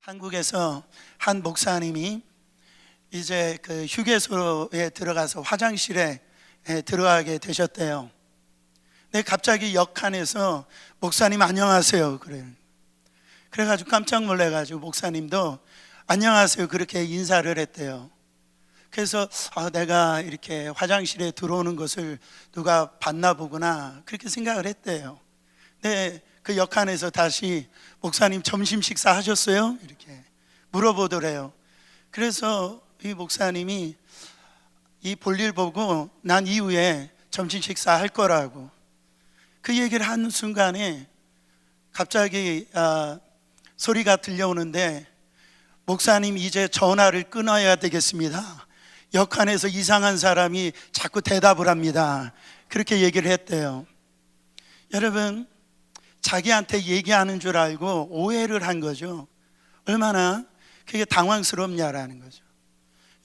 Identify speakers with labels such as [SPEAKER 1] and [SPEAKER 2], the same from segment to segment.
[SPEAKER 1] 한국에서 한 목사님이 이제 그 휴게소에 들어가서 화장실에 들어가게 되셨대요. 근데 갑자기 역한에서 목사님 안녕하세요 그래요. 그래가지고 깜짝 놀래가지고 목사님도 안녕하세요 그렇게 인사를 했대요. 그래서 내가 이렇게 화장실에 들어오는 것을 누가 봤나 보구나 그렇게 생각을 했대요. 근데 그 역한에서 다시 목사님 점심 식사 하셨어요? 이렇게 물어보더래요. 그래서 이 목사님이 이 볼일 보고 난 이후에 점심 식사 할 거라고 그 얘기를 하는 순간에 갑자기 소리가 들려오는데 목사님 이제 전화를 끊어야 되겠습니다. 역한에서 이상한 사람이 자꾸 대답을 합니다. 그렇게 얘기를 했대요. 여러분, 자기한테 얘기하는 줄 알고 오해를 한 거죠. 얼마나 그게 당황스럽냐라는 거죠.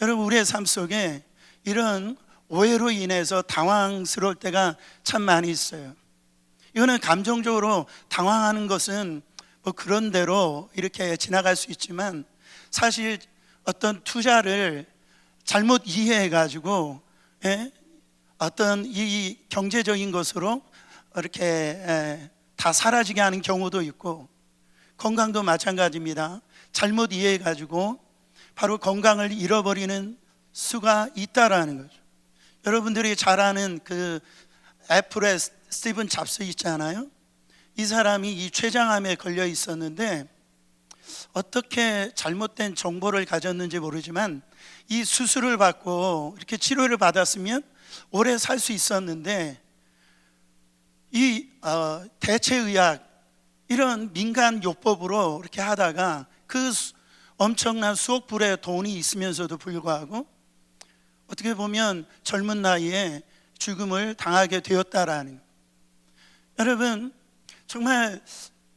[SPEAKER 1] 여러분, 우리의 삶 속에 이런 오해로 인해서 당황스러울 때가 참 많이 있어요. 이거는 감정적으로 당황하는 것은 뭐 그런 대로 이렇게 지나갈 수 있지만 사실 어떤 투자를 잘못 이해해 가지고 어떤 이 경제적인 것으로 이렇게 다 사라지게 하는 경우도 있고, 건강도 마찬가지입니다. 잘못 이해해 가지고 바로 건강을 잃어버리는 수가 있다라는 거죠. 여러분들이 잘 아는 그 애플의 스티븐 잡스 있잖아요. 이 사람이 이 췌장암에 걸려 있었는데 어떻게 잘못된 정보를 가졌는지 모르지만 이 수술을 받고 이렇게 치료를 받았으면 오래 살 수 있었는데 이 대체의학 이런 민간 요법으로 이렇게 하다가 그 엄청난 수억 불의 돈이 있으면서도 불구하고 어떻게 보면 젊은 나이에 죽음을 당하게 되었다라는 거예요. 여러분, 정말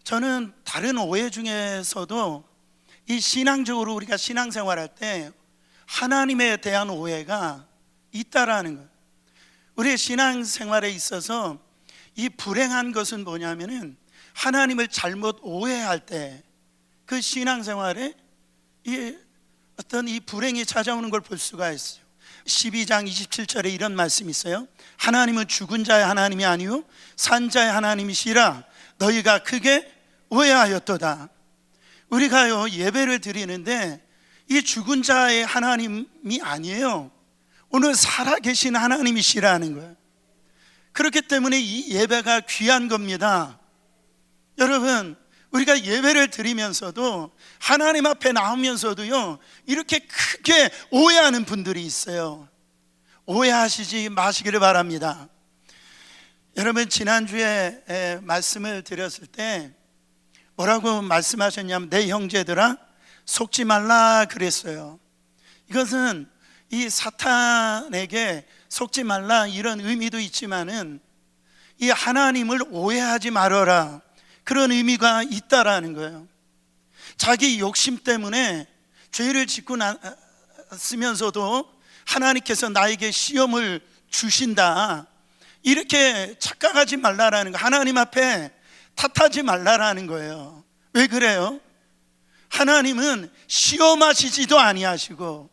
[SPEAKER 1] 저는 다른 오해 중에서도 이 신앙적으로 우리가 신앙생활할 때 하나님에 대한 오해가 있다라는 거예요. 우리의 신앙생활에 있어서 이 불행한 것은 뭐냐면은 하나님을 잘못 오해할 때 그 신앙생활에 이 어떤 이 불행이 찾아오는 걸 볼 수가 있어요. 12장 27절에 이런 말씀이 있어요. 하나님은 죽은 자의 하나님이 아니요 산 자의 하나님이시라 너희가 크게 오해하였도다. 우리가요 예배를 드리는데 이 죽은 자의 하나님이 아니에요. 오늘 살아계신 하나님이시라는 거예요. 그렇기 때문에 이 예배가 귀한 겁니다. 여러분, 우리가 예배를 드리면서도 하나님 앞에 나오면서도요 이렇게 크게 오해하는 분들이 있어요. 오해하시지 마시기를 바랍니다. 여러분, 지난주에 말씀을 드렸을 때 뭐라고 말씀하셨냐면 내 형제들아 속지 말라 그랬어요. 이것은 이 사탄에게 속지 말라 이런 의미도 있지만은 이 하나님을 오해하지 말아라 그런 의미가 있다라는 거예요. 자기 욕심 때문에 죄를 짓고 났으면서도 하나님께서 나에게 시험을 주신다 이렇게 착각하지 말라라는 거, 하나님 앞에 탓하지 말라라는 거예요. 왜 그래요? 하나님은 시험하시지도 아니하시고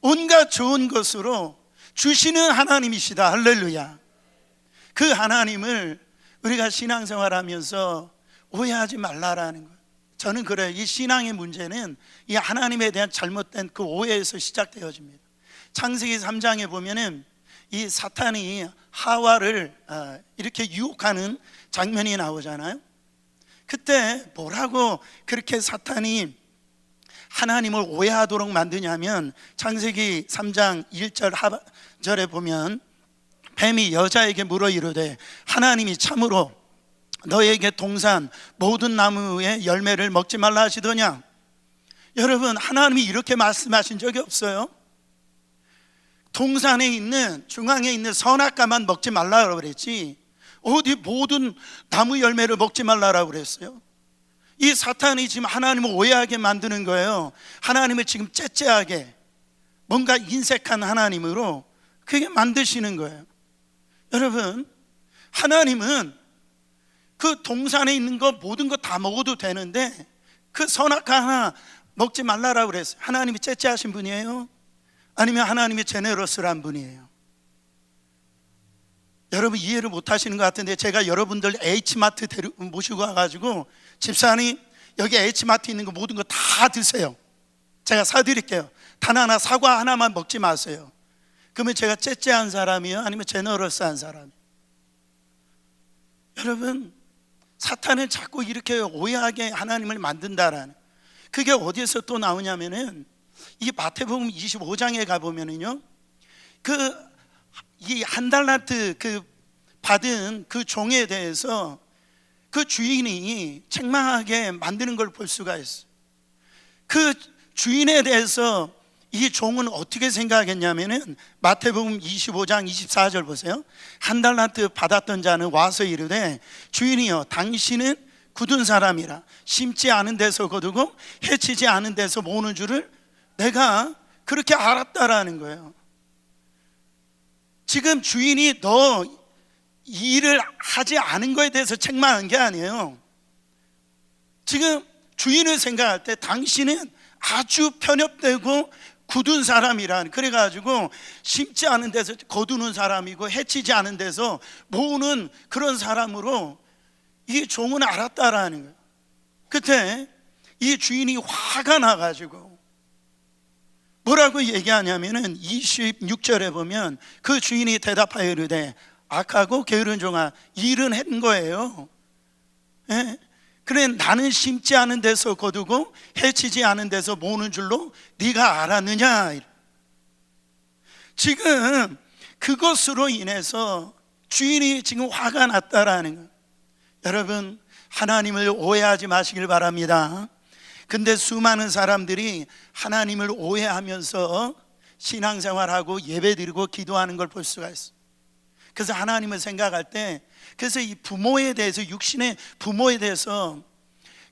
[SPEAKER 1] 온갖 좋은 것으로 주시는 하나님이시다. 할렐루야. 그 하나님을 우리가 신앙생활하면서 오해하지 말라라는 거예요. 저는 그래요. 이 신앙의 문제는 이 하나님에 대한 잘못된 그 오해에서 시작되어집니다. 창세기 3장에 보면은 이 사탄이 하와를 이렇게 유혹하는 장면이 나오잖아요. 그때 뭐라고 그렇게 사탄이 하나님을 오해하도록 만드냐면 창세기 3장 1절 하절에 보면 뱀이 여자에게 물어 이르되 하나님이 참으로 너에게 동산 모든 나무의 열매를 먹지 말라 하시더냐. 여러분, 하나님이 이렇게 말씀하신 적이 없어요. 동산에 있는 중앙에 있는 선악과만 먹지 말라고 그랬지 어디 모든 나무 열매를 먹지 말라고 그랬어요. 이 사탄이 지금 하나님을 오해하게 만드는 거예요. 하나님을 지금 째째하게 뭔가 인색한 하나님으로 그게 만드시는 거예요. 여러분, 하나님은 그 동산에 있는 거 모든 거 다 먹어도 되는데 그 선악과 하나 먹지 말라라고 그랬어요. 하나님이 째째하신 분이에요? 아니면 하나님이 제네러스란 분이에요? 여러분 이해를 못 하시는 것 같은데, 제가 여러분들 H마트 모시고 와가지고 집사님 여기 H마트 있는 거 모든 거 다 드세요, 제가 사드릴게요, 단 하나 사과 하나만 먹지 마세요. 그러면 제가 째째한 사람이요? 아니면 제너러스한 사람이요? 여러분, 사탄은 자꾸 이렇게 오해하게 하나님을 만든다라는, 그게 어디에서 또 나오냐면은 이 마태복음 25장에 가보면은요, 이 한 달란트 그 받은 그 종에 대해서 그 주인이 책망하게 만드는 걸 볼 수가 있어요. 그 주인에 대해서 이 종은 어떻게 생각했냐면은 마태복음 25장 24절 보세요. 한 달란트 받았던 자는 와서 이르되 주인이여, 당신은 굳은 사람이라 심지 않은 데서 거두고 해치지 않은 데서 모으는 줄을 내가 그렇게 알았다라는 거예요. 지금 주인이 너 일을 하지 않은 거에 대해서 책망한 게 아니에요. 지금 주인을 생각할 때 당신은 아주 편협되고 굳은 사람이란, 그래가지고 심지 않은 데서 거두는 사람이고 해치지 않은 데서 모으는 그런 사람으로 이 종은 알았다라는 거예요. 그때 이 주인이 화가 나가지고 뭐라고 얘기하냐면은 26절에 보면 그 주인이 대답하여 이르되 악하고 게으른 종아, 일은 한 거예요. 예? 그래, 나는 심지 않은 데서 거두고 해치지 않은 데서 모으는 줄로 네가 알았느냐. 지금 그것으로 인해서 주인이 지금 화가 났다라는 거예요. 여러분, 하나님을 오해하지 마시길 바랍니다. 근데 수많은 사람들이 하나님을 오해하면서 신앙생활하고 예배드리고 기도하는 걸 볼 수가 있어요. 그래서 하나님을 생각할 때, 그래서 이 부모에 대해서, 육신의 부모에 대해서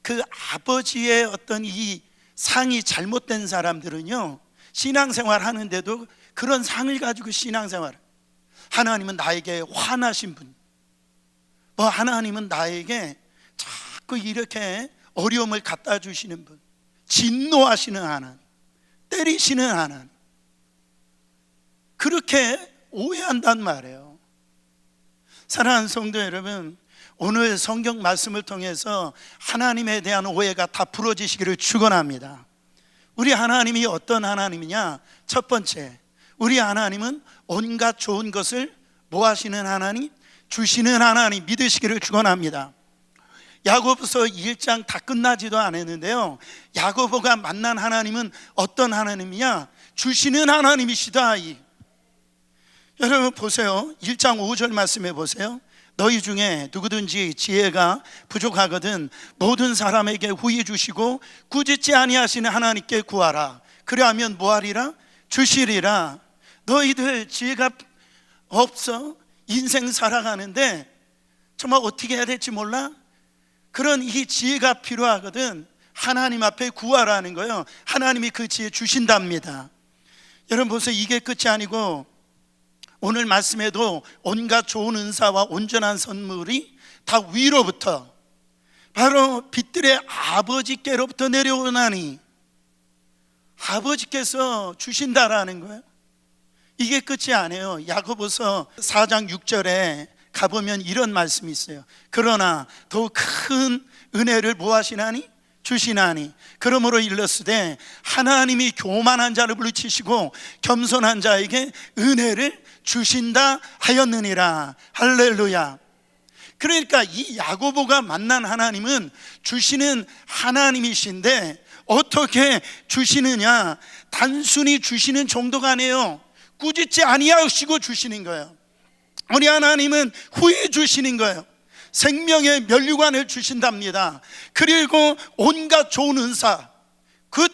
[SPEAKER 1] 그 아버지의 어떤 이 상이 잘못된 사람들은요, 신앙생활 하는데도 그런 상을 가지고 신앙생활, 하나님은 나에게 화나신 분, 하나님은 나에게 자꾸 이렇게 어려움을 갖다 주시는 분, 진노하시는 하나님, 때리시는 하나님, 그렇게 오해한단 말이에요. 사랑하는 성도 여러분, 오늘 성경 말씀을 통해서 하나님에 대한 오해가 다 풀어지시기를 축원합니다. 우리 하나님이 어떤 하나님이냐? 첫 번째, 우리 하나님은 온갖 좋은 것을 뭐 하시는 하나님? 주시는 하나님 믿으시기를 축원합니다. 야고보서 1장 다 끝나지도 않았는데요, 야고보가 만난 하나님은 어떤 하나님이냐? 주시는 하나님이시다. 여러분 보세요, 1장 5절 말씀해 보세요. 너희 중에 누구든지 지혜가 부족하거든 모든 사람에게 후히 주시고 꾸짖지 아니하시는 하나님께 구하라. 그리하면 뭐하리라? 주시리라. 너희들 지혜가 없어? 인생 살아가는데 정말 어떻게 해야 될지 몰라? 그런 이 지혜가 필요하거든 하나님 앞에 구하라는 거예요. 하나님이 그 지혜 주신답니다. 여러분 보세요, 이게 끝이 아니고 오늘 말씀에도 온갖 좋은 은사와 온전한 선물이 다 위로부터, 바로 빛들의 아버지께로부터 내려오나니, 아버지께서 주신다라는 거예요. 이게 끝이 아니에요. 야고보서 4장 6절에 가보면 이런 말씀이 있어요. 그러나 더욱 큰 은혜를 뭐 하시나니? 주시나니. 그러므로 일렀으되 하나님이 교만한 자를 물리치시고 겸손한 자에게 은혜를 주신다 하였느니라. 할렐루야. 그러니까 이 야고보가 만난 하나님은 주시는 하나님이신데, 어떻게 주시느냐? 단순히 주시는 정도가 아니에요. 꾸짖지 아니하시고 주시는 거예요. 우리 하나님은 후히 주시는 거예요. 생명의 면류관을 주신답니다. 그리고 온갖 좋은 은사, 그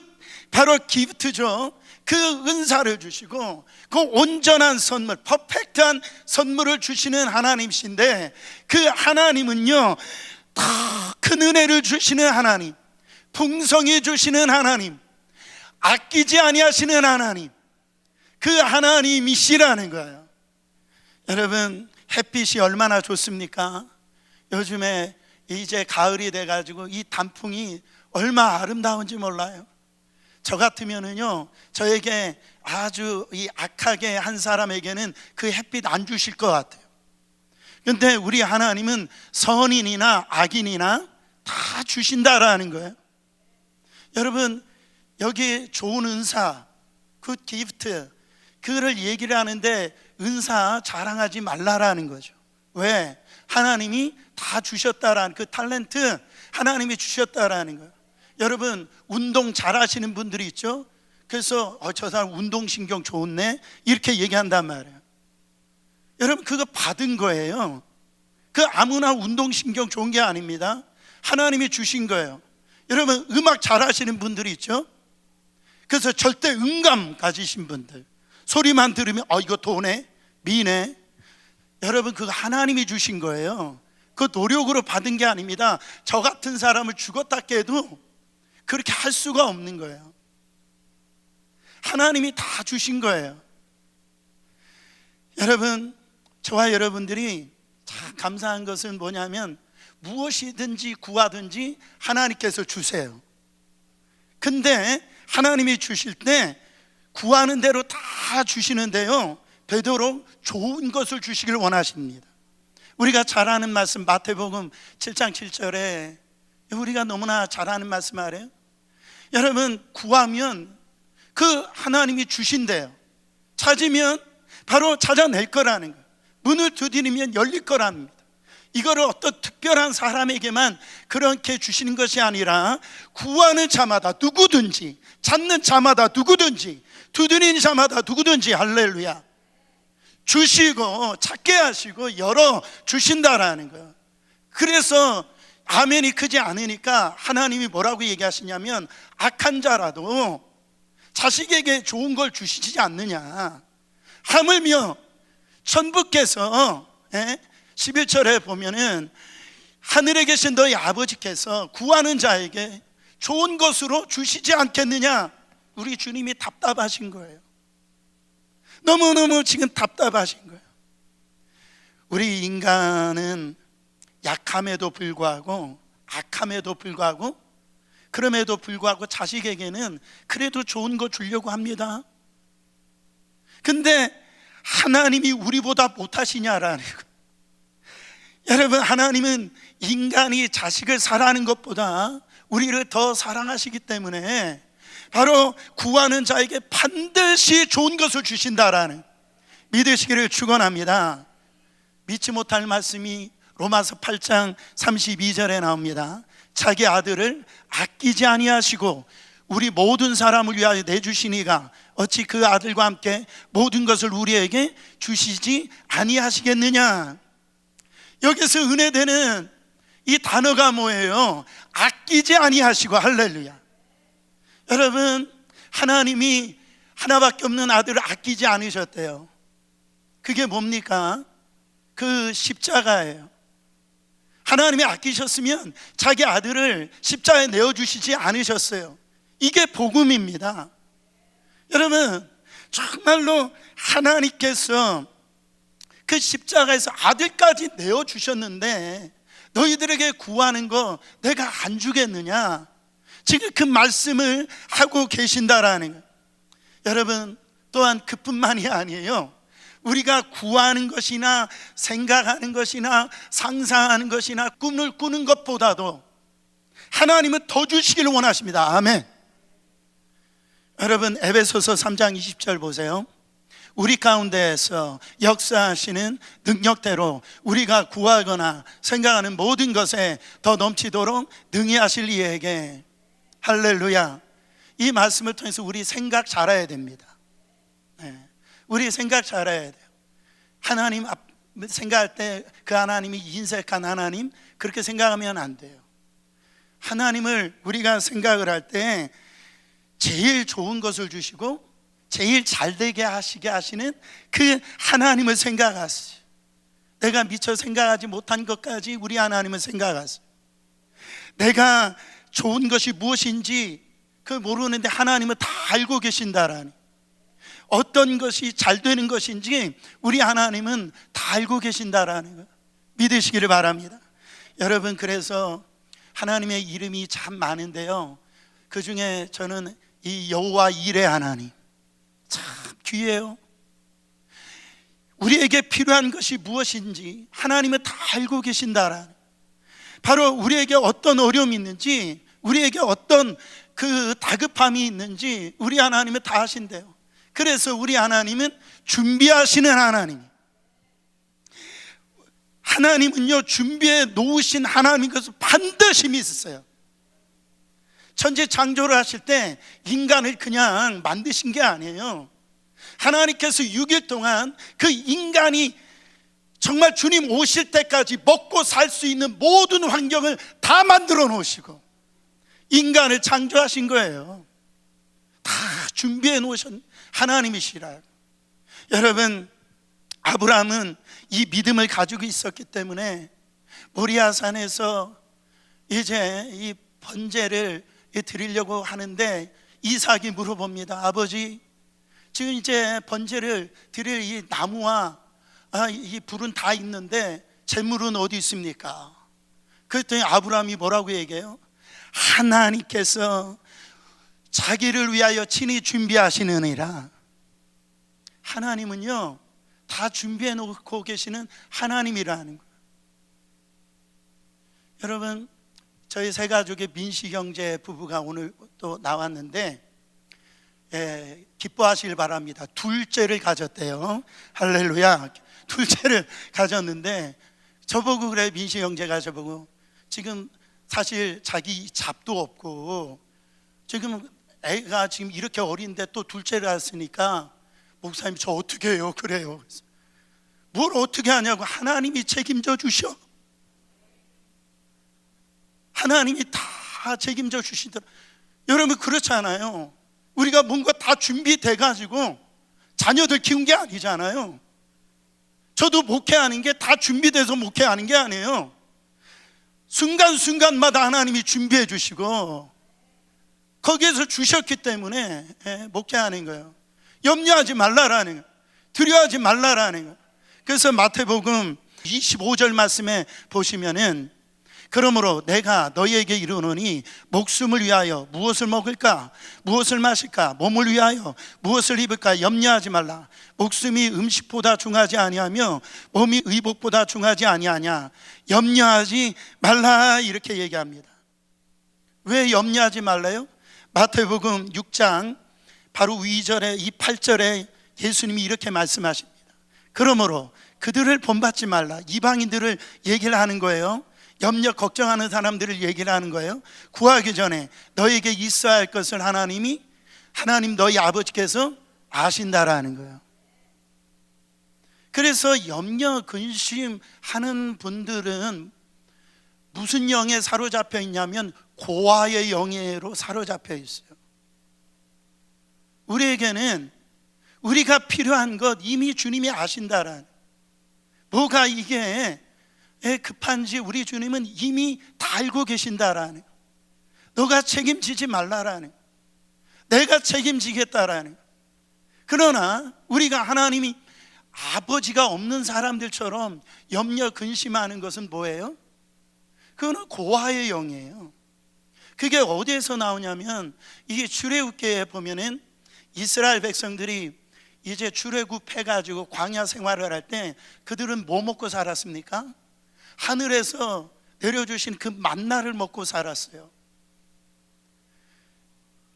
[SPEAKER 1] 바로 기프트죠. 그 은사를 주시고 그 온전한 선물, 퍼펙트한 선물을 주시는 하나님이신데, 그 하나님은요 다 큰 은혜를 주시는 하나님, 풍성히 주시는 하나님, 아끼지 아니하시는 하나님, 그 하나님이시라는 거예요. 여러분, 햇빛이 얼마나 좋습니까? 요즘에 이제 가을이 돼가지고 이 단풍이 얼마 아름다운지 몰라요. 저 같으면은요, 저에게 아주 이 악하게 한 사람에게는 그 햇빛 안 주실 것 같아요. 근데 우리 하나님은 선인이나 악인이나 다 주신다라는 거예요. 여러분, 여기 좋은 은사, 굿 기프트, 그거를 얘기를 하는데 은사 자랑하지 말라라는 거죠. 왜? 하나님이 다 주셨다라는 그 탤런트 하나님이 주셨다라는 거예요. 여러분, 운동 잘하시는 분들이 있죠. 그래서 저 사람 운동신경 좋네 이렇게 얘기한단 말이에요. 여러분, 그거 받은 거예요. 그 아무나 운동신경 좋은 게 아닙니다. 하나님이 주신 거예요. 여러분, 음악 잘하시는 분들이 있죠. 그래서 절대 음감 가지신 분들, 소리만 들으면 이거 도네 미네. 여러분, 그거 하나님이 주신 거예요. 그 노력으로 받은 게 아닙니다. 저 같은 사람을 죽었다 깨도 그렇게 할 수가 없는 거예요. 하나님이 다 주신 거예요. 여러분, 저와 여러분들이 참 감사한 것은 뭐냐면 무엇이든지 구하든지 하나님께서 주세요. 근데 하나님이 주실 때 구하는 대로 다 주시는데요, 되도록 좋은 것을 주시길 원하십니다. 우리가 잘 아는 말씀 마태복음 7장 7절에 우리가 너무나 잘 아는 말씀 아래요. 여러분, 구하면 그 하나님이 주신대요. 찾으면 바로 찾아낼 거라는 거예요. 문을 두드리면 열릴 거랍니다. 이거를 어떤 특별한 사람에게만 그렇게 주시는 것이 아니라 구하는 자마다 누구든지, 찾는 자마다 누구든지, 두드리는 자마다 누구든지, 할렐루야, 주시고 찾게 하시고 열어 주신다라는 거예요. 그래서 아멘이 크지 않으니까 하나님이 뭐라고 얘기하시냐면 악한 자라도 자식에게 좋은 걸 주시지 않느냐. 하물며 천부께서 11절에 보면은 하늘에 계신 너희 아버지께서 구하는 자에게 좋은 것으로 주시지 않겠느냐. 우리 주님이 답답하신 거예요. 너무너무 지금 답답하신 거예요. 우리 인간은 약함에도 불구하고, 악함에도 불구하고, 그럼에도 불구하고 자식에게는 그래도 좋은 거 주려고 합니다. 근데 하나님이 우리보다 못하시냐라는 거. 여러분, 하나님은 인간이 자식을 사랑하는 것보다 우리를 더 사랑하시기 때문에 바로 구하는 자에게 반드시 좋은 것을 주신다라는, 믿으시기를 축원합니다. 믿지 못할 말씀이 로마서 8장 32절에 나옵니다. 자기 아들을 아끼지 아니하시고 우리 모든 사람을 위하여 내주시니가 어찌 그 아들과 함께 모든 것을 우리에게 주시지 아니하시겠느냐. 여기서 은혜되는 이 단어가 뭐예요? 아끼지 아니하시고. 할렐루야. 여러분, 하나님이 하나밖에 없는 아들을 아끼지 않으셨대요. 그게 뭡니까? 그 십자가예요. 하나님이 아끼셨으면 자기 아들을 십자가에 내어주시지 않으셨어요. 이게 복음입니다. 여러분, 정말로 하나님께서 그 십자가에서 아들까지 내어주셨는데 너희들에게 구하는 거 내가 안 주겠느냐. 지금 그 말씀을 하고 계신다라는 거예요. 여러분, 또한 그뿐만이 아니에요. 우리가 구하는 것이나 생각하는 것이나 상상하는 것이나 꿈을 꾸는 것보다도 하나님은 더 주시길 원하십니다. 아멘. 여러분, 에베소서 3장 20절 보세요. 우리 가운데에서 역사하시는 능력대로 우리가 구하거나 생각하는 모든 것에 더 넘치도록 능히 하실 이에게. 할렐루야. 이 말씀을 통해서 우리 생각 잘해야 됩니다. 우리 생각 잘해야 돼요. 하나님 생각할 때 그 하나님이 인색한 하나님, 그렇게 생각하면 안 돼요. 하나님을 우리가 생각을 할 때 제일 좋은 것을 주시고 제일 잘되게 하시게 하시는 그 하나님을 생각하세요. 내가 미처 생각하지 못한 것까지 우리 하나님을 생각하세요. 내가 좋은 것이 무엇인지 그 모르는데 하나님은 다 알고 계신다라니. 어떤 것이 잘 되는 것인지 우리 하나님은 다 알고 계신다라는 거 믿으시기를 바랍니다. 여러분, 그래서 하나님의 이름이 참 많은데요, 그 중에 저는 이 여호와 이레 하나님 참 귀해요. 우리에게 필요한 것이 무엇인지 하나님은 다 알고 계신다라는, 바로 우리에게 어떤 어려움이 있는지, 우리에게 어떤 그 다급함이 있는지 우리 하나님은 다 아신대요. 그래서 우리 하나님은 준비하시는 하나님, 하나님은요 준비해 놓으신 하나님 것을 반드시 믿으세요. 천지 창조를 하실 때 인간을 그냥 만드신 게 아니에요. 하나님께서 6일 동안 그 인간이 정말 주님 오실 때까지 먹고 살 수 있는 모든 환경을 다 만들어 놓으시고 인간을 창조하신 거예요. 다 준비해 놓으신 하나님이시라. 여러분, 아브라함은 이 믿음을 가지고 있었기 때문에 모리아산에서 이제 이 번제를 드리려고 하는데 이삭이 물어봅니다. 아버지, 지금 이제 번제를 드릴 이 나무와 이 불은 다 있는데 제물은 어디 있습니까? 그랬더니 아브라함이 뭐라고 얘기해요? 하나님께서 자기를 위하여 친히 준비하시느니라. 하나님은요 다 준비해 놓고 계시는 하나님이라는 거예요. 여러분, 저희 세 가족의 민씨 형제 부부가 오늘 또 나왔는데 기뻐하시길 바랍니다. 둘째를 가졌대요. 할렐루야. 둘째를 가졌는데 저보고 그래, 민씨 형제가 저보고 지금 사실 자기 잡도 없고 지금 애가 지금 이렇게 어린데 또 둘째를 했으니까 목사님 저 어떻게 해요? 그래요. 뭘 어떻게 하냐고. 하나님이 책임져 주셔. 하나님이 다 책임져 주시더라. 여러분, 그렇잖아요. 우리가 뭔가 다 준비돼 가지고 자녀들 키운 게 아니잖아요. 저도 목회하는 게 다 준비돼서 목회하는 게 아니에요. 순간순간마다 하나님이 준비해 주시고 거기에서 주셨기 때문에 목회하는 거예요. 염려하지 말라라는 거예요. 두려워하지 말라라는 거예요. 그래서 마태복음 25절 말씀에 보시면은 그러므로 내가 너희에게 이르노니 목숨을 위하여 무엇을 먹을까, 무엇을 마실까, 몸을 위하여 무엇을 입을까 염려하지 말라. 목숨이 음식보다 중하지 아니하며 몸이 의복보다 중하지 아니하냐. 염려하지 말라, 이렇게 얘기합니다. 왜 염려하지 말라요? 마태복음 6장 바로 위절에 이 8절에 예수님이 이렇게 말씀하십니다. 그러므로 그들을 본받지 말라. 이방인들을 얘기를 하는 거예요. 염려 걱정하는 사람들을 얘기를 하는 거예요. 구하기 전에 너에게 있어야 할 것을 하나님 너희 아버지께서 아신다라는 거예요. 그래서 염려 근심하는 분들은 무슨 영에 사로잡혀 있냐면 고아의 영예로 사로잡혀 있어요. 우리에게는 우리가 필요한 것 이미 주님이 아신다라는, 뭐가 이게 급한지 우리 주님은 이미 다 알고 계신다라는, 너가 책임지지 말라라는, 내가 책임지겠다라는. 그러나 우리가 하나님이 아버지가 없는 사람들처럼 염려 근심하는 것은 뭐예요? 그거는 고아의 영이에요. 그게 어디에서 나오냐면 이게 출애굽기에 보면은 이스라엘 백성들이 이제 출애굽해가지고 광야 생활을 할 때 그들은 뭐 먹고 살았습니까? 하늘에서 내려주신 그 만나를 먹고 살았어요.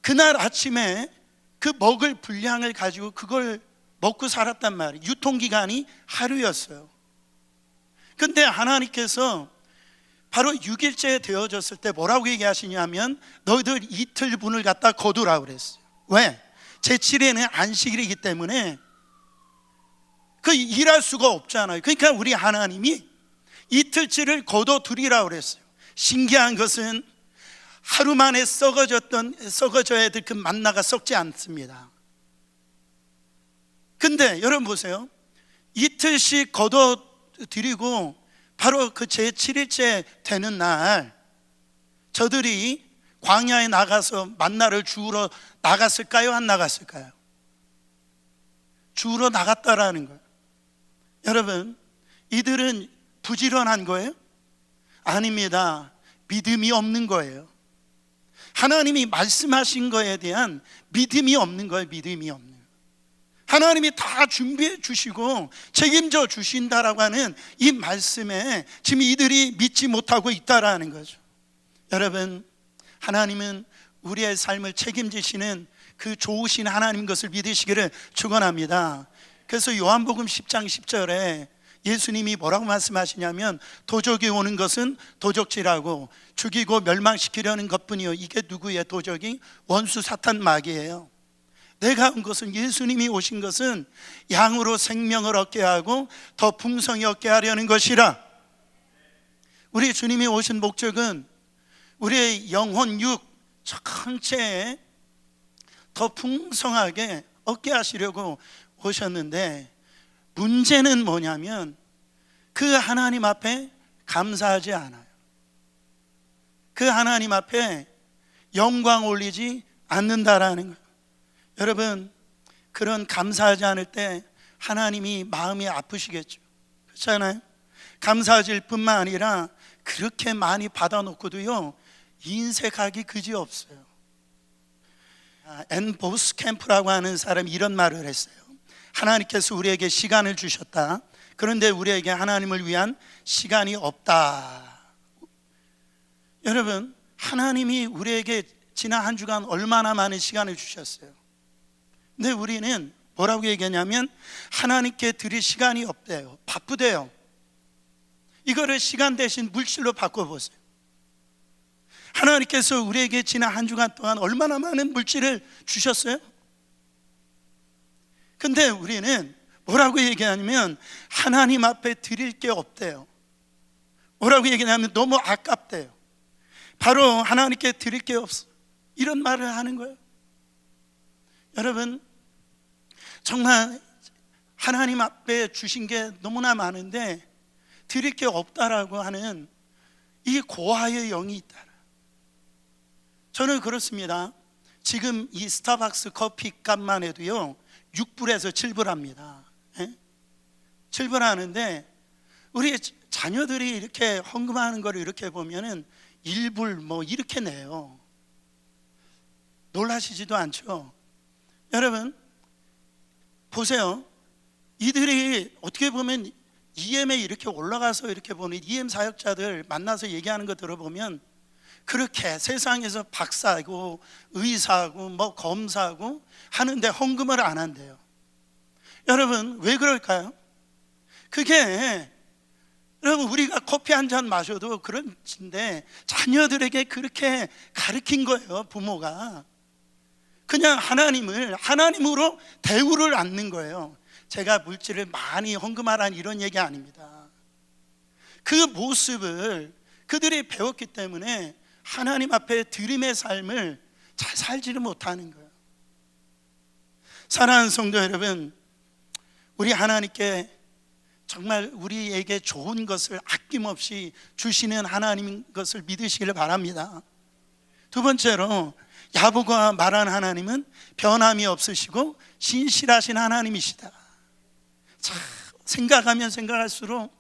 [SPEAKER 1] 그날 아침에 그 먹을 분량을 가지고 그걸 먹고 살았단 말이에요. 유통기간이 하루였어요. 근데 하나님께서 바로 6일째 되어졌을 때 뭐라고 얘기하시냐면 너희들 이틀분을 갖다 거두라고 그랬어요. 왜? 제7일에는 안식일이기 때문에 그 일할 수가 없잖아요. 그러니까 우리 하나님이 이틀치를 거둬두리라고 그랬어요. 신기한 것은 하루 만에 썩어져야 될 그 만나가 썩지 않습니다. 근데 여러분 보세요. 이틀씩 거둬드리고 바로 그 제7일째 되는 날 저들이 광야에 나가서 만나를 주우러 나갔을까요? 안 나갔을까요? 주우러 나갔다라는 거예요. 여러분, 이들은 부지런한 거예요? 아닙니다. 믿음이 없는 거예요. 하나님이 말씀하신 거에 대한 믿음이 없는 거예요. 믿음이 없는 거예요. 하나님이 다 준비해 주시고 책임져 주신다라고 하는 이 말씀에 지금 이들이 믿지 못하고 있다라는 거죠. 여러분, 하나님은 우리의 삶을 책임지시는 그 좋으신 하나님 것을 믿으시기를 축원합니다. 그래서 요한복음 10장 10절에 예수님이 뭐라고 말씀하시냐면, 도적이 오는 것은 도적질하고 죽이고 멸망시키려는 것뿐이요, 이게 누구의 도적이? 원수 사탄 마귀예요. 내가 온 것은, 예수님이 오신 것은 양으로 생명을 얻게 하고 더 풍성히 얻게 하려는 것이라. 우리 주님이 오신 목적은 우리의 영혼 육 전체에 더 풍성하게 얻게 하시려고 오셨는데, 문제는 뭐냐면 그 하나님 앞에 감사하지 않아요. 그 하나님 앞에 영광 올리지 않는다라는 거예요. 여러분, 그런 감사하지 않을 때 하나님이 마음이 아프시겠죠. 그렇잖아요. 감사하실 뿐만 아니라 그렇게 많이 받아놓고도요, 인색하기 그지없어요. 앤 보스캠프라고 하는 사람이 이런 말을 했어요. 하나님께서 우리에게 시간을 주셨다. 그런데 우리에게 하나님을 위한 시간이 없다. 여러분, 하나님이 우리에게 지난 한 주간 얼마나 많은 시간을 주셨어요. 근데 우리는 뭐라고 얘기하냐면 하나님께 드릴 시간이 없대요. 바쁘대요. 이거를 시간 대신 물질로 바꿔보세요. 하나님께서 우리에게 지난 한 주간 동안 얼마나 많은 물질을 주셨어요? 근데 우리는 뭐라고 얘기하냐면 하나님 앞에 드릴 게 없대요. 뭐라고 얘기하냐면 너무 아깝대요. 바로 하나님께 드릴 게 없어, 이런 말을 하는 거예요. 여러분, 정말 하나님 앞에 주신 게 너무나 많은데 드릴 게 없다라고 하는 이 고아의 영이 있다. 저는 그렇습니다. 지금 이 스타벅스 커피 값만 해도요 6불에서 7불 합니다. 7불 하는데 우리 자녀들이 이렇게 헌금하는 거를 이렇게 보면은 1불 뭐 이렇게 내요. 놀라시지도 않죠. 여러분 보세요. 이들이 어떻게 보면 EM에 이렇게 올라가서 이렇게 보는 EM 사역자들 만나서 얘기하는 거 들어보면 그렇게 세상에서 박사고 의사고 뭐 검사고 하는데 헌금을 안 한대요. 여러분 왜 그럴까요? 그게 여러분 우리가 커피 한 잔 마셔도 그런데 자녀들에게 그렇게 가르친 거예요. 부모가 그냥 하나님으로 대우를 않는 거예요. 제가 물질을 많이 헌금하라는 이런 얘기 아닙니다. 그 모습을 그들이 배웠기 때문에 하나님 앞에 드림의 삶을 잘 살지를 못하는 거예요. 사랑하는 성도 여러분, 우리 하나님께 정말 우리에게 좋은 것을 아낌없이 주시는 하나님인 것을 믿으시기를 바랍니다. 두 번째로 야보가 말한 하나님은 변함이 없으시고 신실하신 하나님이시다. 자, 생각하면 생각할수록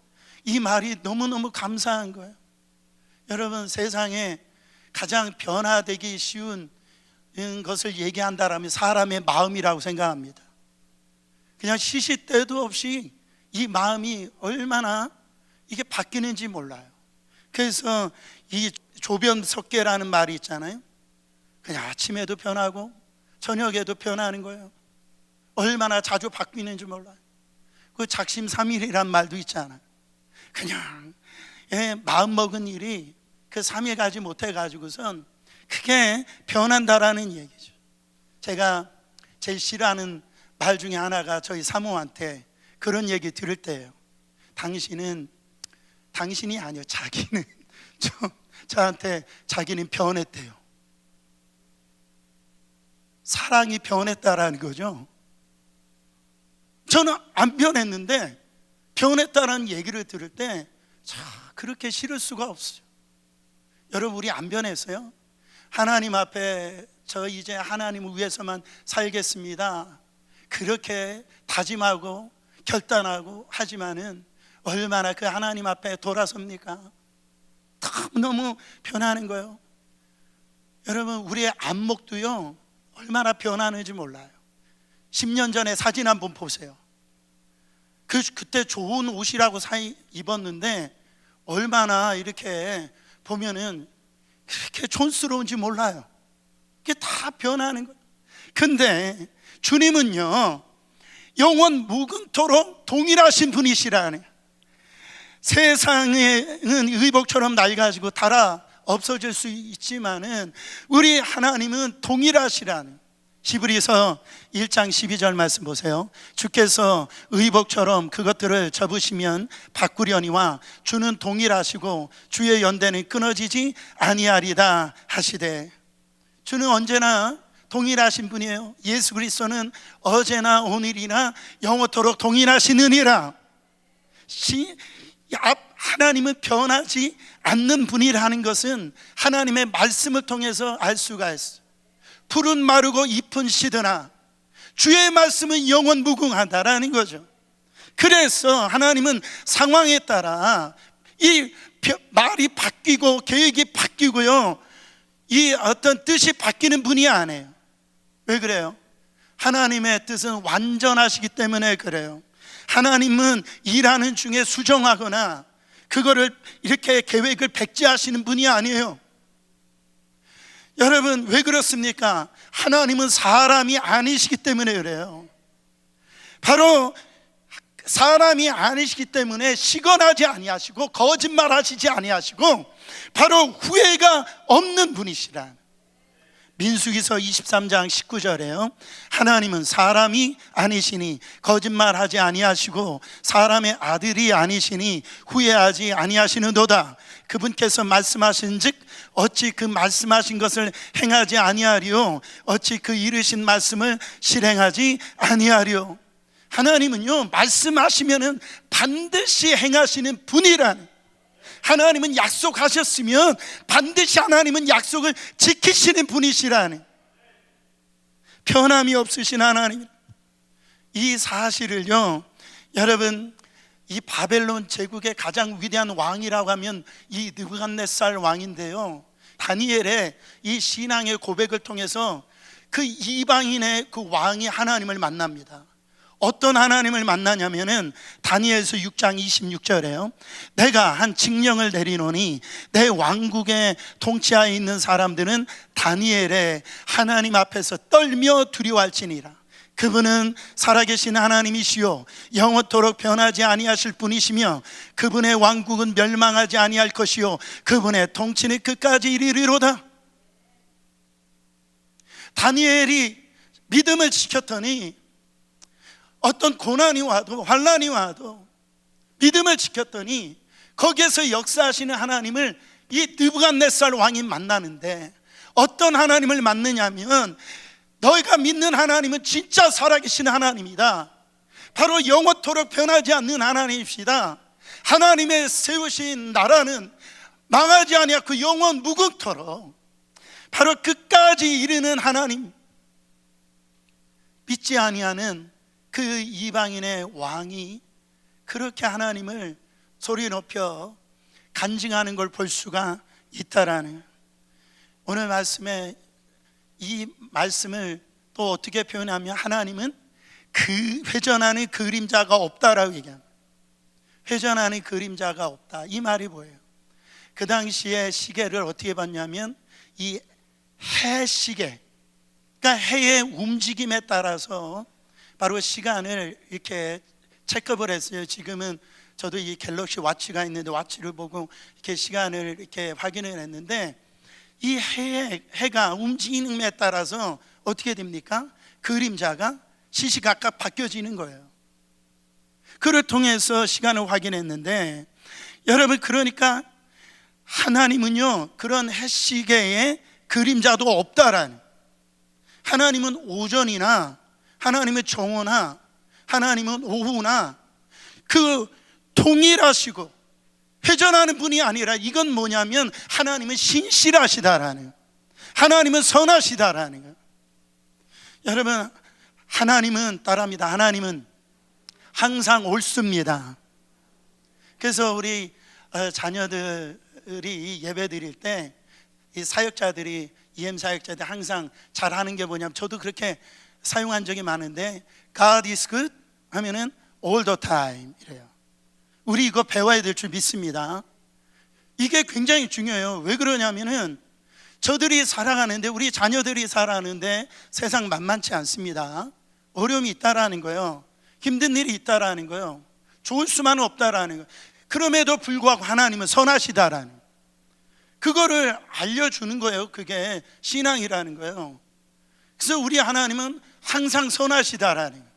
[SPEAKER 1] 이 말이 너무너무 감사한 거예요. 여러분 세상에 가장 변화되기 쉬운 것을 얘기한다라면 사람의 마음이라고 생각합니다. 그냥 시시때도 없이 이 마음이 얼마나 이게 바뀌는지 몰라요. 그래서 이 조변석계라는 말이 있잖아요. 그냥 아침에도 변하고 저녁에도 변하는 거예요. 얼마나 자주 바뀌는지 몰라요. 그 작심삼일이란 말도 있잖아요. 그냥 마음 먹은 일이 그 3일 가지 못해가지고선 그게 변한다라는 얘기죠. 제가 제일 싫어하는 말 중에 하나가 저희 사모한테 그런 얘기 들을 때예요. 당신이 아니요 자기는 저한테 자기는 변했대요. 사랑이 변했다라는 거죠. 저는 안 변했는데 변했다라는 얘기를 들을 때 그렇게 싫을 수가 없어요. 여러분 우리 안 변했어요? 하나님 앞에 저 이제 하나님을 위해서만 살겠습니다 그렇게 다짐하고 결단하고 하지만은 얼마나 그 하나님 앞에 돌아섭니까? 너무너무 변하는 거예요. 여러분, 우리의 안목도요 얼마나 변하는지 몰라요. 10년 전에 사진 한번 보세요. 그때 좋은 옷이라고 입었는데 얼마나 이렇게 보면은 그렇게 촌스러운지 몰라요. 그게 다 변하는 거예요. 근데 주님은요 영원 무궁토록 동일하신 분이시라네. 세상은 의복처럼 낡아지고 닳아 없어질 수 있지만은 우리 하나님은 동일하시라는. 히브리서 1장 12절 말씀 보세요. 주께서 의복처럼 그것들을 접으시면 바꾸려니와 주는 동일하시고 주의 연대는 끊어지지 아니하리다 하시되. 주는 언제나 동일하신 분이에요. 예수 그리스도는 어제나 오늘이나 영원토록 동일하시느니라. 하나님은 변하지 않는 분이라는 것은 하나님의 말씀을 통해서 알 수가 있어요. 풀은 마르고 잎은 시드나 주의 말씀은 영원 무궁하다라는 거죠. 그래서 하나님은 상황에 따라 이 말이 바뀌고 계획이 바뀌고요, 이 어떤 뜻이 바뀌는 분이 아니에요. 왜 그래요? 하나님의 뜻은 완전하시기 때문에 그래요. 하나님은 일하는 중에 수정하거나 그거를 이렇게 계획을 백지하시는 분이 아니에요. 여러분, 왜 그렇습니까? 하나님은 사람이 아니시기 때문에 그래요. 바로 사람이 아니시기 때문에 시건하지 아니하시고 거짓말하시지 아니하시고 바로 후회가 없는 분이시라. 민수기서 23장 19절에요 하나님은 사람이 아니시니 거짓말하지 아니하시고 사람의 아들이 아니시니 후회하지 아니하시는도다. 그분께서 말씀하신즉 어찌 그 말씀하신 것을 행하지 아니하리요? 어찌 그 이르신 말씀을 실행하지 아니하리요? 하나님은요 말씀하시면은 반드시 행하시는 분이라는. 하나님은 약속하셨으면 반드시 하나님은 약속을 지키시는 분이시라는. 변함이 없으신 하나님. 이 사실을요 여러분, 이 바벨론 제국의 가장 위대한 왕이라고 하면 이 느부갓네살 왕인데요, 다니엘의 이 신앙의 고백을 통해서 그 이방인의 그 왕이 하나님을 만납니다. 어떤 하나님을 만나냐면은 다니엘서 6장 26절에요 내가 한 칙령을 내리노니 내 왕국에 통치하에 있는 사람들은 다니엘의 하나님 앞에서 떨며 두려워할지니라. 그분은 살아계신 하나님이시요 영원토록 변하지 아니하실 분이시며 그분의 왕국은 멸망하지 아니할 것이요 그분의 통치는 끝까지 이르리로다. 다니엘이 믿음을 지켰더니 어떤 고난이 와도 환난이 와도 믿음을 지켰더니 거기에서 역사하시는 하나님을 이 느부갓네살 왕이 만나는데, 어떤 하나님을 만느냐면 너희가 믿는 하나님은 진짜 살아계신 하나님이다. 바로 영원토록 변하지 않는 하나님이시다. 하나님의 세우신 나라는 망하지 아니하고 영원 무궁토록 바로 끝까지 이르는 하나님. 믿지 아니하는 그 이방인의 왕이 그렇게 하나님을 소리 높여 간증하는 걸 볼 수가 있다라는. 오늘 말씀에 이 말씀을 또 어떻게 표현하면 하나님은 그 회전하는 그림자가 없다라고 얘기합니다. 회전하는 그림자가 없다. 이 말이 뭐예요? 그 당시에 시계를 어떻게 봤냐면 이 해 시계, 그러니까 해의 움직임에 따라서 바로 시간을 이렇게 체크업을 했어요. 지금은 저도 이 갤럭시 와치가 있는데 와치를 보고 이렇게 시간을 이렇게 확인을 했는데 이 해가 움직임에 따라서 어떻게 됩니까? 그림자가 시시각각 바뀌어지는 거예요. 그를 통해서 시간을 확인했는데 여러분, 그러니까 하나님은요 그런 해시계에 그림자도 없다라는. 하나님은 오전이나 하나님은 정오나 하나님은 오후나 그 동일하시고 회전하는 분이 아니라, 이건 뭐냐면 하나님은 신실하시다라는, 하나님은 선하시다라는 거예요. 여러분, 하나님은 따라합니다. 하나님은 항상 옳습니다. 그래서 우리 자녀들 우리 예배 드릴 때 이 사역자들이 EM 사역자들이 항상 잘하는 게 뭐냐면, 저도 그렇게 사용한 적이 많은데, God is good 하면은 all the time 이래요. 우리 이거 배워야 될 줄 믿습니다. 이게 굉장히 중요해요. 왜 그러냐면은 저들이 살아가는데, 우리 자녀들이 살아가는데 세상 만만치 않습니다. 어려움이 있다라는 거예요. 힘든 일이 있다라는 거예요. 좋을 수만은 없다라는 거예요. 그럼에도 불구하고 하나님은 선하시다라는 거예요. 그거를 알려주는 거예요. 그게 신앙이라는 거예요. 그래서 우리 하나님은 항상 선하시다라는 거예요.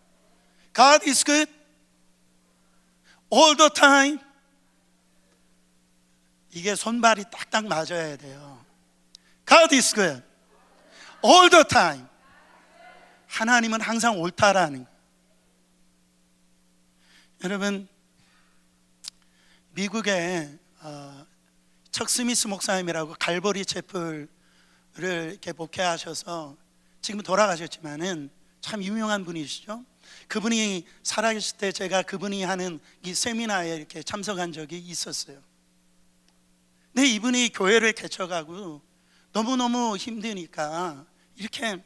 [SPEAKER 1] God is good all the time. 이게 손발이 딱딱 맞아야 돼요. God is good all the time. 하나님은 항상 옳다라는 거예요. 여러분, 미국에 척 스미스 목사님이라고 갈보리 채플을 이렇게 목회하셔서 지금 돌아가셨지만은 참 유명한 분이시죠. 그분이 살아계실 때 제가 그분이 하는 이 세미나에 이렇게 참석한 적이 있었어요. 근데 이분이 교회를 개척하고 너무너무 힘드니까 이렇게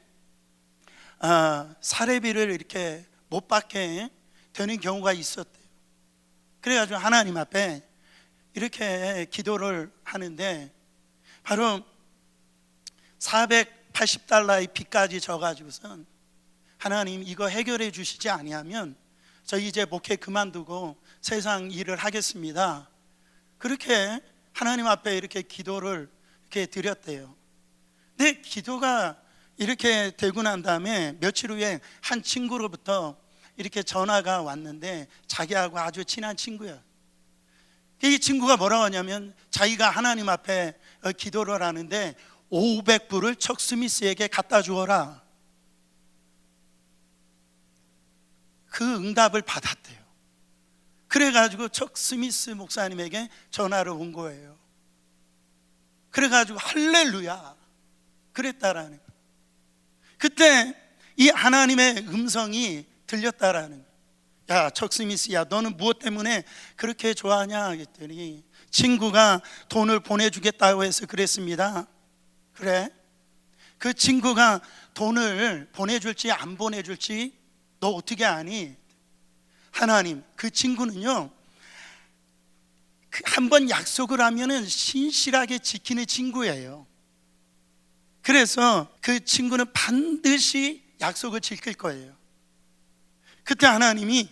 [SPEAKER 1] 사례비를 이렇게 못 받게 되는 경우가 있었대요. 그래가지고 하나님 앞에 이렇게 기도를 하는데, 바로 $480의 빚까지 져가지고선 하나님 이거 해결해 주시지 아니하면 저 이제 목회 그만두고 세상 일을 하겠습니다. 그렇게 하나님 앞에 이렇게 기도를 이렇게 드렸대요. 근데 기도가 이렇게 되고 난 다음에 며칠 후에 한 친구로부터 이렇게 전화가 왔는데, 자기하고 아주 친한 친구야. 이 친구가 뭐라고 하냐면, 자기가 하나님 앞에 기도를 하는데 500불을 척 스미스에게 갖다 주어라. 그 응답을 받았대요. 그래가지고 척 스미스 목사님에게 전화를 온 거예요. 그래가지고 할렐루야 그랬다라는 거예요. 그때 이 하나님의 음성이 들렸다라는 거예요. 야, 척 스미스야, 너는 무엇 때문에 그렇게 좋아하냐 했더니, 친구가 돈을 보내주겠다고 해서 그랬습니다. 그래? 그 친구가 돈을 보내줄지 안 보내줄지 너 어떻게 아니? 하나님, 그 친구는요, 한번 약속을 하면은 신실하게 지키는 친구예요. 그래서 그 친구는 반드시 약속을 지킬 거예요. 그때 하나님이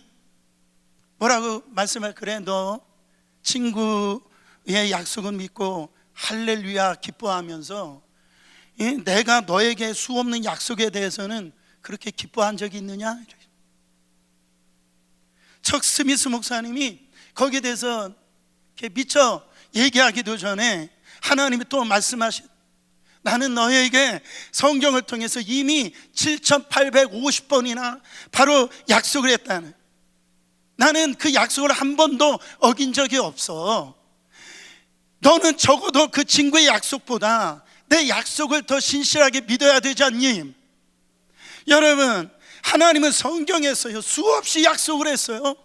[SPEAKER 1] 뭐라고 말씀할, 그래, 너 친구의 약속은 믿고 할렐루야 기뻐하면서 내가 너에게 수없는 약속에 대해서는 그렇게 기뻐한 적이 있느냐? 척 스미스 목사님이 거기에 대해서 이렇게 미처 얘기하기도 전에 하나님이 또 말씀하신, 나는 너에게 성경을 통해서 이미 7,850번이나 바로 약속을 했다는, 나는 그 약속을 한 번도 어긴 적이 없어. 너는 적어도 그 친구의 약속보다 내 약속을 더 신실하게 믿어야 되지 않니? 여러분, 하나님은 성경에서요 수없이 약속을 했어요.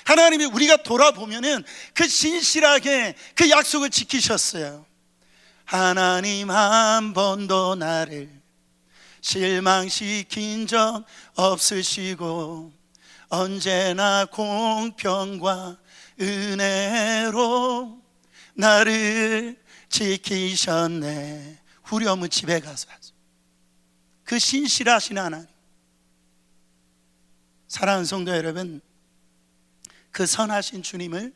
[SPEAKER 1] 하나님이 우리가 돌아보면은 그 신실하게 그 약속을 지키셨어요. 하나님 한 번도 나를 실망시킨 적 없으시고 언제나 공평과 은혜로 나를 지키셨네. 후렴은 집에 가서 하죠. 그 신실하신 하나님. 사랑하는 성도 여러분, 그 선하신 주님을,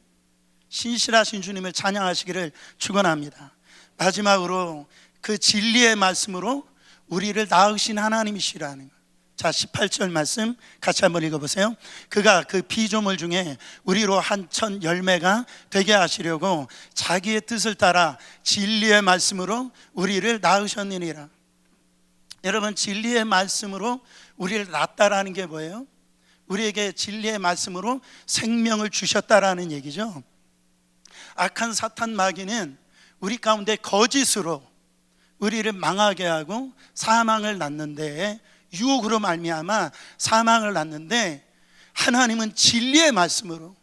[SPEAKER 1] 신실하신 주님을 찬양하시기를 축원합니다. 마지막으로 그 진리의 말씀으로 우리를 낳으신 하나님이시라는 것. 자, 18절 말씀 같이 한번 읽어보세요. 그가 그 피조물 중에 우리로 한 천 열매가 되게 하시려고 자기의 뜻을 따라 진리의 말씀으로 우리를 낳으셨느니라. 여러분, 진리의 말씀으로 우리를 낳았다라는 게 뭐예요? 우리에게 진리의 말씀으로 생명을 주셨다라는 얘기죠. 악한 사탄 마귀는 우리 가운데 거짓으로 우리를 망하게 하고 사망을 낳는데, 유혹으로 말미암아 사망을 낳는데, 하나님은 진리의 말씀으로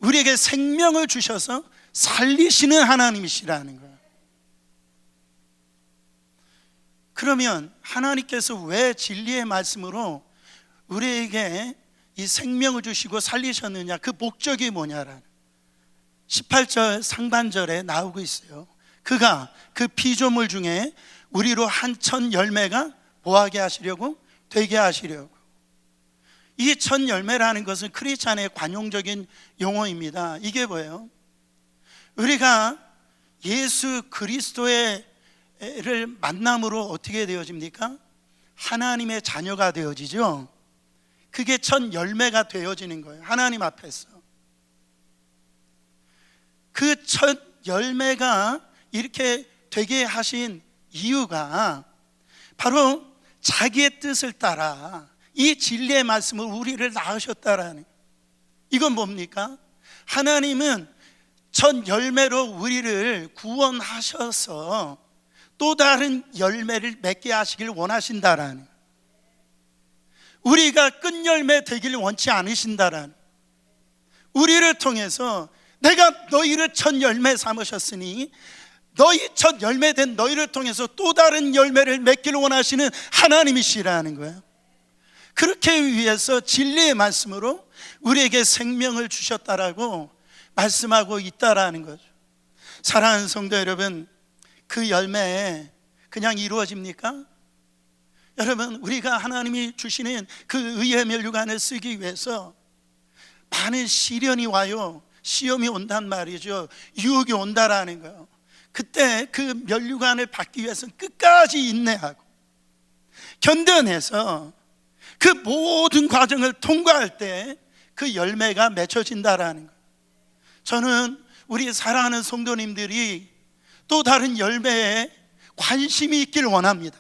[SPEAKER 1] 우리에게 생명을 주셔서 살리시는 하나님이시라는 거예요. 그러면 하나님께서 왜 진리의 말씀으로 우리에게 이 생명을 주시고 살리셨느냐, 그 목적이 뭐냐라는 18절 상반절에 나오고 있어요. 그가 그 피조물 중에 우리로 한 천 열매가 뭐하게 하시려고? 되게 하시려고. 이 천 열매라는 것은 크리스찬의 관용적인 용어입니다. 이게 뭐예요? 우리가 예수 그리스도를 만남으로 어떻게 되어집니까? 하나님의 자녀가 되어지죠. 그게 천 열매가 되어지는 거예요. 하나님 앞에서. 그 첫 열매가 이렇게 되게 하신 이유가 바로 자기의 뜻을 따라 이 진리의 말씀을 우리를 낳으셨다라는, 이건 뭡니까? 하나님은 첫 열매로 우리를 구원하셔서 또 다른 열매를 맺게 하시길 원하신다라는, 우리가 끝열매 되기를 원치 않으신다라는, 우리를 통해서 내가 너희를 첫 열매 삼으셨으니 너희 첫 열매 된 너희를 통해서 또 다른 열매를 맺기를 원하시는 하나님이시라는 거예요. 그렇게 위해서 진리의 말씀으로 우리에게 생명을 주셨다라고 말씀하고 있다라는 거죠. 사랑하는 성도 여러분, 그 열매에 그냥 이루어집니까? 여러분, 우리가 하나님이 주시는 그 의의 면류관을 쓰기 위해서 많은 시련이 와요. 시험이 온단 말이죠. 유혹이 온다라는 거예요. 그때 그 면류관을 받기 위해서는 끝까지 인내하고 견뎌내서 그 모든 과정을 통과할 때 그 열매가 맺혀진다라는 거예요. 저는 우리 사랑하는 성도님들이 또 다른 열매에 관심이 있기를 원합니다.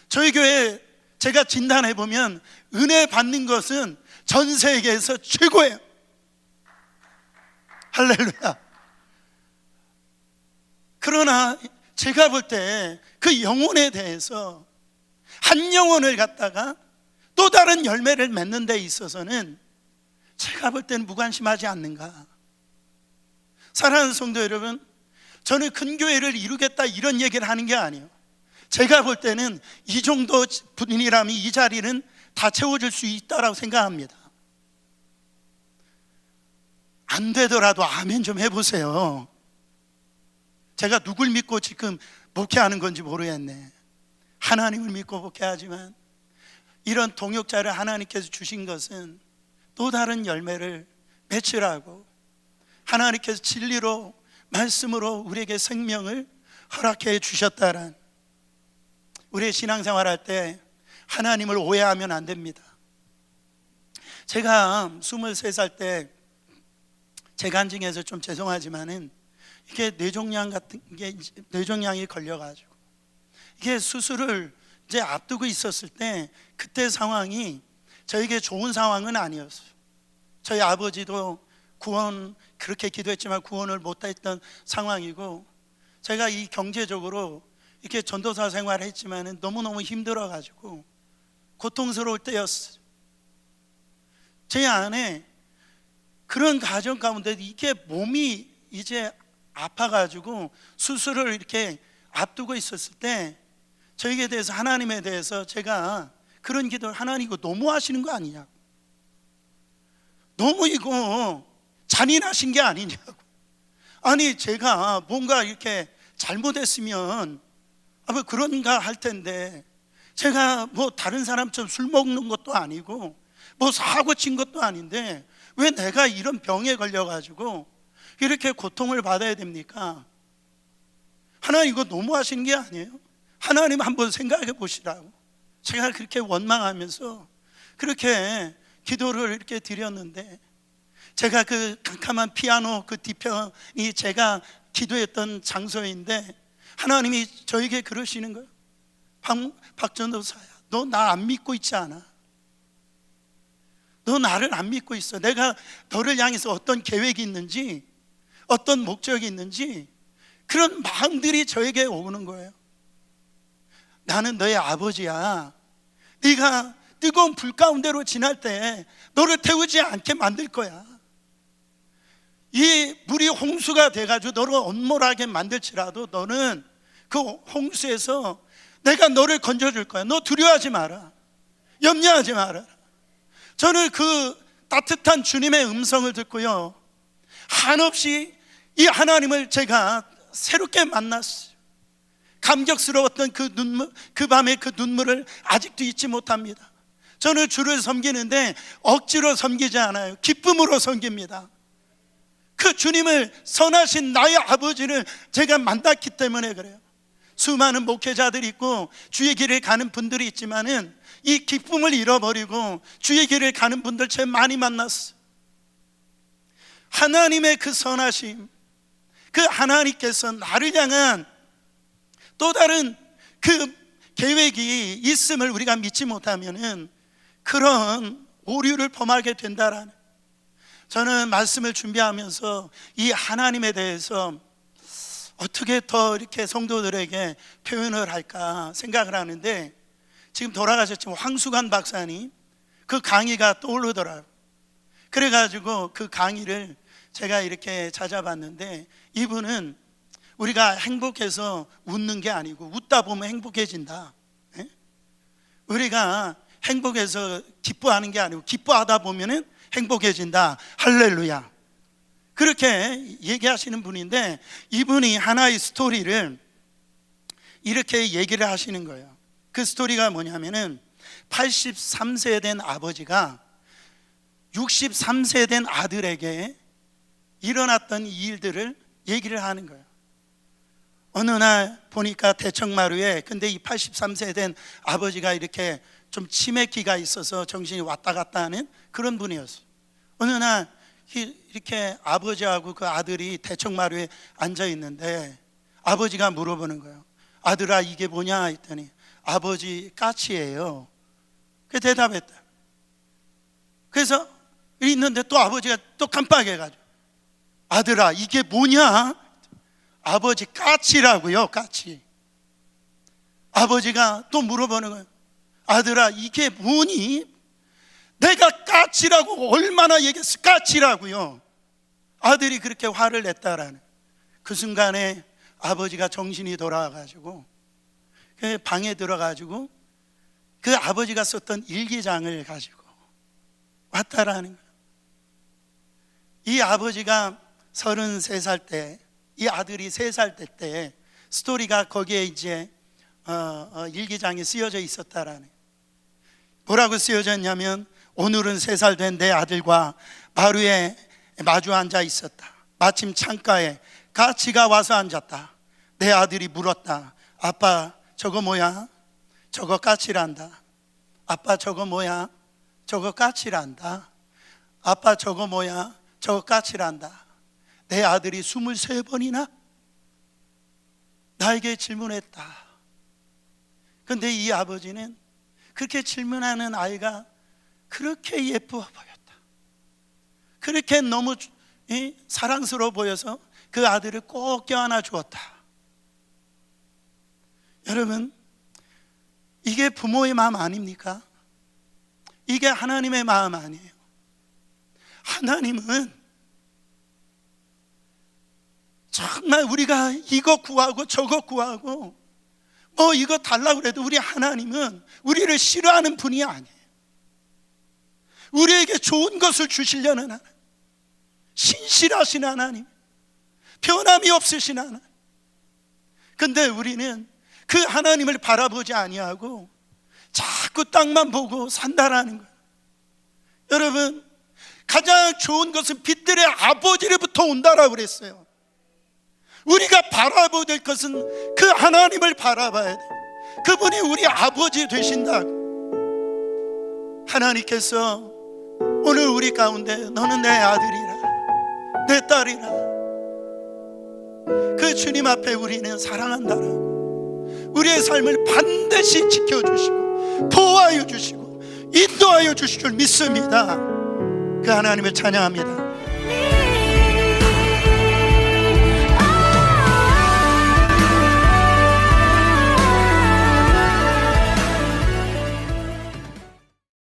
[SPEAKER 1] 저희 교회 제가 진단해 보면 은혜 받는 것은 전 세계에서 최고예요. 할렐루야. 그러나 제가 볼 때 그 영혼에 대해서 한 영혼을 갖다가 또 다른 열매를 맺는 데 있어서는 제가 볼 때는 무관심하지 않는가. 사랑하는 성도 여러분, 저는 큰 교회를 이루겠다 이런 얘기를 하는 게 아니에요. 제가 볼 때는 이 정도 분이라면 이 자리는 다 채워줄 수 있다라고 생각합니다. 안 되더라도 아멘 좀 해보세요. 제가 누굴 믿고 지금 목회하는 건지 모르겠네. 하나님을 믿고 목회하지만 이런 동역자를 하나님께서 주신 것은 또 다른 열매를 맺으라고, 하나님께서 진리로 말씀으로 우리에게 생명을 허락해 주셨다란, 우리의 신앙생활 할 때 하나님을 오해하면 안 됩니다. 제가 23살 때 재간증해서 좀 죄송하지만은 이게 뇌종양 같은 게, 뇌종양이 걸려가지고 이게 수술을 이제 앞두고 있었을 때 그때 상황이 저에게 좋은 상황은 아니었어요. 저희 아버지도 구원 그렇게 기도했지만 구원을 못했던 상황이고, 제가 이 경제적으로 이렇게 전도사 생활을 했지만 너무너무 힘들어가지고 고통스러울 때였어요. 제 안에 그런 가정 가운데 이게 몸이 이제 아파가지고 수술을 이렇게 앞두고 있었을 때 저에게 대해서, 하나님에 대해서 제가 그런 기도를, 하나님 이거 너무 하시는 거 아니냐고, 너무 이거 잔인하신 게 아니냐고, 아니 제가 뭔가 이렇게 잘못했으면 뭐 그런가 할 텐데, 제가 뭐 다른 사람처럼 술 먹는 것도 아니고 뭐 사고 친 것도 아닌데 왜 내가 이런 병에 걸려가지고 이렇게 고통을 받아야 됩니까? 하나님 이거 너무 하시는 게 아니에요? 하나님 한번 생각해 보시라고 제가 그렇게 원망하면서 그렇게 기도를 이렇게 드렸는데, 제가 그 캄캄한 피아노 그 뒤편이 제가 기도했던 장소인데 하나님이 저에게 그러시는 거예요. 박전도사야, 너 나 안 믿고 있지 않아? 너 나를 안 믿고 있어. 내가 너를 향해서 어떤 계획이 있는지, 어떤 목적이 있는지, 그런 마음들이 저에게 오는 거예요. 나는 너의 아버지야. 네가 뜨거운 불 가운데로 지날 때 너를 태우지 않게 만들 거야. 이 물이 홍수가 돼가지고 너를 엄몰하게 만들지라도 너는 그 홍수에서 내가 너를 건져줄 거야. 너 두려워하지 마라. 염려하지 마라. 저는 그 따뜻한 주님의 음성을 듣고요, 한없이 이 하나님을 제가 새롭게 만났어요. 감격스러웠던 그 눈물, 그 밤의 그 눈물을 아직도 잊지 못합니다. 저는 주를 섬기는데 억지로 섬기지 않아요. 기쁨으로 섬깁니다. 그 주님을, 선하신 나의 아버지를 제가 만났기 때문에 그래요. 수많은 목회자들이 있고 주의 길을 가는 분들이 있지만은 이 기쁨을 잃어버리고 주의 길을 가는 분들 제일 많이 만났어요. 하나님의 그 선하심, 그 하나님께서 나를 향한 또 다른 그 계획이 있음을 우리가 믿지 못하면은 그런 오류를 범하게 된다라는, 저는 말씀을 준비하면서 이 하나님에 대해서 어떻게 더 이렇게 성도들에게 표현을 할까 생각을 하는데, 지금 돌아가셨지만 황수관 박사님 그 강의가 떠오르더라고요. 그래가지고 그 강의를 제가 이렇게 찾아봤는데, 이분은 우리가 행복해서 웃는 게 아니고 웃다 보면 행복해진다. 우리가 행복해서 기뻐하는 게 아니고 기뻐하다 보면은 행복해진다. 할렐루야. 그렇게 얘기하시는 분인데, 이분이 하나의 스토리를 이렇게 얘기를 하시는 거예요. 그 스토리가 뭐냐면은 83세 된 아버지가 63세 된 아들에게 일어났던 일들을 얘기를 하는 거예요. 어느 날 보니까 대청마루에, 근데 이 83세 된 아버지가 이렇게 좀 치매기가 있어서 정신이 왔다 갔다 하는 그런 분이었어요. 어느 날 이렇게 아버지하고 그 아들이 대청마루에 앉아 있는데 아버지가 물어보는 거예요. 아들아, 이게 뭐냐 했더니 아버지, 까치예요. 그 대답했다. 그래서 있는데 또 아버지가 또 깜빡해가지고, 아들아, 이게 뭐냐? 아버지, 까치라고요, 까치. 아버지가 또 물어보는 거예요. 아들아, 이게 뭐니? 내가 까치라고 얼마나 얘기했어? 까치라고요. 아들이 그렇게 화를 냈다라는, 그 순간에 아버지가 정신이 돌아와가지고 그 방에 들어가지고 그 아버지가 썼던 일기장을 가지고 왔다라는 거예요. 이 아버지가 33살 때, 이 아들이 3살 때 스토리가 거기에 이제 일기장에 쓰여져 있었다라는, 뭐라고 쓰여져 있냐면, 오늘은 3살 된 내 아들과 마루에 마주 앉아 있었다. 마침 창가에 까치가 와서 앉았다. 내 아들이 물었다. 아빠, 저거 뭐야? 저거 까치란다. 아빠, 저거 뭐야? 저거 까치란다. 아빠, 저거 뭐야? 저거 까치란다. 내 아들이 23번이나 나에게 질문했다. 근데 이 아버지는 그렇게 질문하는 아이가 그렇게 예뻐 보였다. 그렇게 너무 사랑스러워 보여서 그 아들을 꼭 껴안아 주었다. 여러분, 이게 부모의 마음 아닙니까? 이게 하나님의 마음 아니에요. 하나님은 정말 우리가 이거 구하고 저거 구하고 뭐 이거 달라고 그래도 우리 하나님은 우리를 싫어하는 분이 아니에요. 우리에게 좋은 것을 주시려는 하나님, 신실하신 하나님, 변함이 없으신 하나님. 근데 우리는 그 하나님을 바라보지 아니하고 자꾸 땅만 보고 산다라는 거예요. 여러분, 가장 좋은 것은 빛들의 아버지로부터 온다라고 그랬어요. 우리가 바라봐야 될 것은 그 하나님을 바라봐야 돼. 그분이 우리 아버지 되신다고. 하나님께서 오늘 우리 가운데 너는 내 아들이라, 내 딸이라, 그 주님 앞에 우리는 사랑한다라고, 우리의 삶을 반드시 지켜주시고 보호하여 주시고 인도하여 주실 줄 믿습니다. 그 하나님을 찬양합니다.